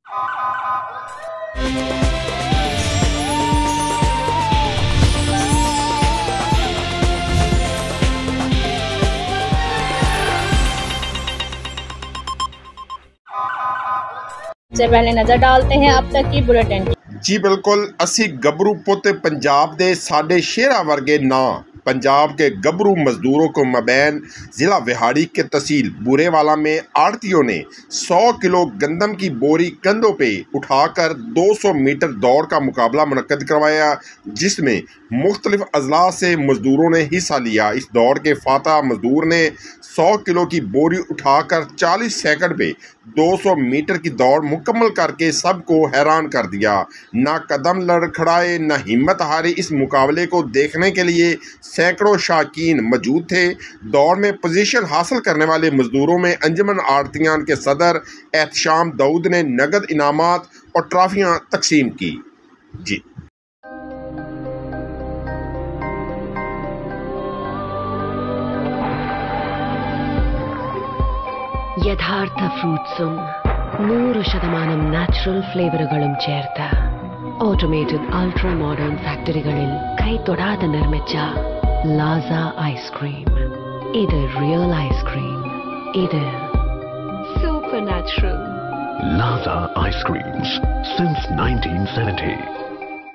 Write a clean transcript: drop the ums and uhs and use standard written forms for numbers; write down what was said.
से पहले नजर डालते हैं अब तक की बुलेटिन। जी बिल्कुल, असी गबरू पुत पंजाब दे साडे शेरा वर्गे ना पंजाब के गबरू मजदूरों को मबैन ज़िला विहाड़ी के तहसील बुरेवाला में आड़तियों ने 100 किलो गंदम की बोरी कंधों पे उठाकर 200 मीटर दौड़ का मुकाबला मुनक्कद करवाया, जिसमें मुख्तलिफ अजला से मजदूरों ने हिस्सा लिया। इस दौड़ के फातह मजदूर ने 100 किलो की बोरी उठाकर 40 सेकंड पे 200 मीटर की दौड़ मुकम्मल करके सबको हैरान कर दिया। ना कदम लड़खड़ाए ना हिम्मत हारी। इस मुकाबले को देखने के लिए सैकड़ों शाकीन मौजूद थे। दौड़ में पोजीशन हासिल करने वाले मजदूरों में अंजुमन आड़तियान के सदर एहतशाम दाऊद ने नगद इनामात और ट्रॉफियां तकसीम की। जी യഥാർത്ഥ ഫ്രൂട്ട്സും 100% നാച്ചുറൽ ഫ്ലേവറുകളും ചേർത്ത് ഓട്ടോമേറ്റഡ് അൾട്രാ മോഡേൺ ഫാക്ടറികളിൽ കൈതൊടാതെ നിർമ്മിച്ച ലാസ ഐസ്ക്രീം. ഇത് റിയൽ ഐസ്ക്രീം. ഇത് super natural. Laza Ice Creams since 1970.